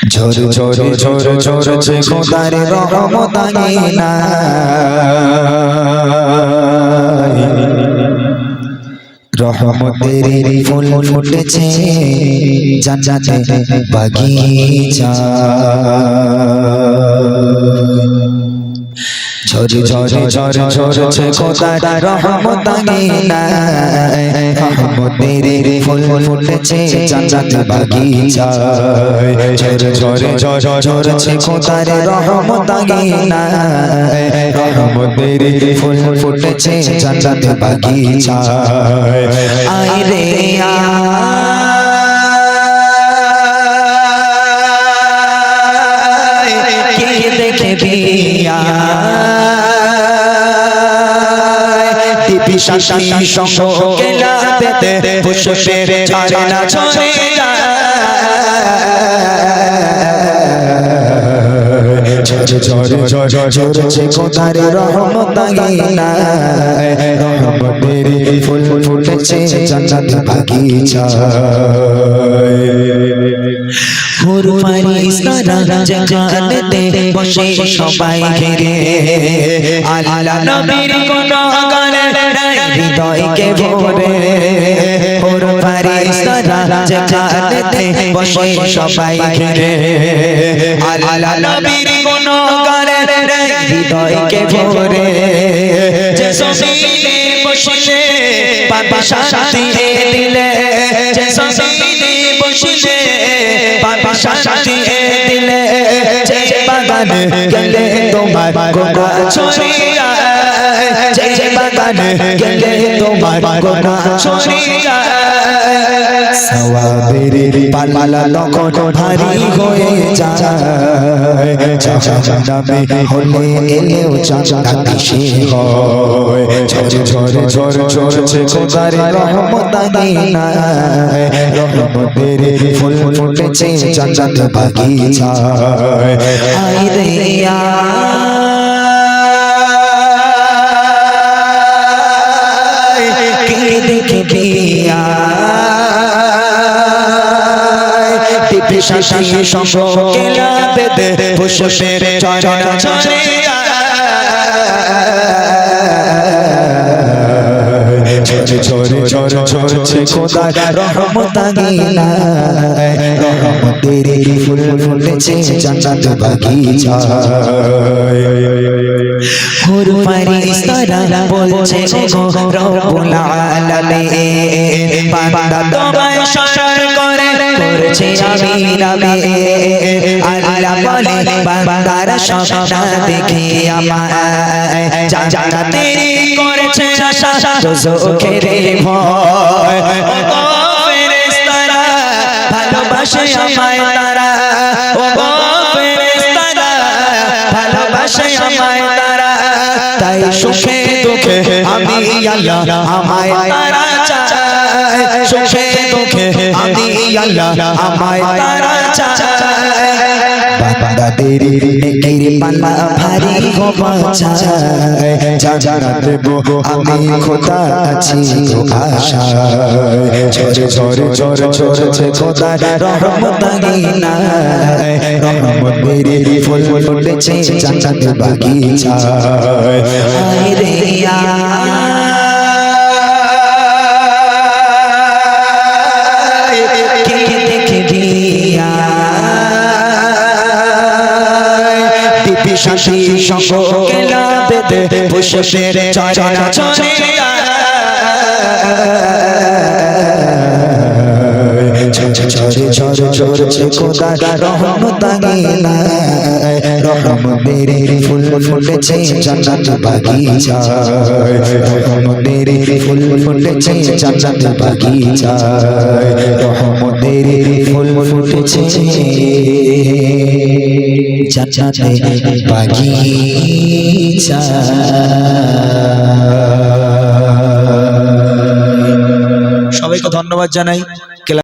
ঝর ঝর ঝর ঝরছে খোদার রহমত আঙিনা রহমতের ফুল ফুটেছে জান্নাতে বাগিচা ঝর ঝর ঝর ঝরছে খোদার রহমত আঙিনা রহমতের ফুল ফুটেছে জান্নাতে বাগিচা ঝর ঝর ঝর ঝরছে খোদার রহমত আঙিনা রহমতের ফুল ফুটেছে জান্নাতে বাগিচা আয় রে কে দেখবি শান্তি সঙ্গে লাভেতে পুষ্পের ঝরনা ঝরে ঝর ঝর ঝরছে খোদার রহমত আঙিনা রহমতের ফুল ফুটেছে জান্নাতে বাগিচা হুর ফারিস্তারা জান্নাতে বসে সবাই ঘিরে আল্লাহ নবীর গুণগান হৃদয়কে ভরে হুর ফারিস্তারা জান্নাতে বসে সবাই ঘিরে আল্লাহ নবীর গুণগান হৃদয়কে ভরে যে জমিনে বসে পাপা শান্তি দিলে যে জমিনে বসে পাপা শান্তি দিলে যে বাগানে গেলে তোমার গোনা ছড়িয়া যে বাগানে গেলে তোমার গোনা ছড়িয়া সওয়াবের পাল্লা তখন ভারী হয়ে যায় জাহান্নামে হলে এলেও জান্নাতি সে হয় ঝর ঝর ঝর ঝরছে খোদার রহমত আঙিনা রহমতের ফুল ফুটেছে জান্নাতে বাগিচা আয় রে কে দেখবি শান্তি সঙ্গে লাভেতে পুষ্পের ঝরনা ঝরে ঝর ঝর ঝরছে খোদার রহমত আঙিনা রহমতের ফুল ফুটেছে জান্নাতে বাগিচা হুর ফারিস্তারা বলছে গো রব্বুল আলামিন বান্দা তোমায় শরণ করে করছে আমিন আমিন আল্লাহ বলে বান্দারা স্বপ্ন দেখে আমায় জান্নাতে করেছে আশা দোজখের ভয় ও ফেরেশতারা ভালোবাসে আমায় তারা ও ফেরেশতারা ভালোবাসে আমায় তারা তাই সুখে দুঃখে আমি আল্লাহ আমায় তারা চায় সুখে দুঃখে আমি আল্লাহ আমায় তারা চায় বান্দাদের নেকির পাল্লা ভারী গো বাঁচায় জান্নাতে বো আমি খোদা আছি গো আশায় ঝর ঝর ঝর ঝরছে খোদার রহমত আঙিনা রহমতের ফুল ফুটেছে জান্নাতে বাগিচা আয় রে কে দেখবি শান্তি সঙ্গে লাভেতে পুষ্পের ঝরনা ঝরে ঝর ঝর ঝরছে খোদার রহমত আঙিনা রহমতের ফুল ফুটেছে জান্নাতে বাগিচা রহমতের ফুল ফুটেছে জান্নাতে বাগিচা রহমতের ফুল ফুটেছে জান্নাতে বাগিচা। সবাইকে ধন্যবাদ জানাই।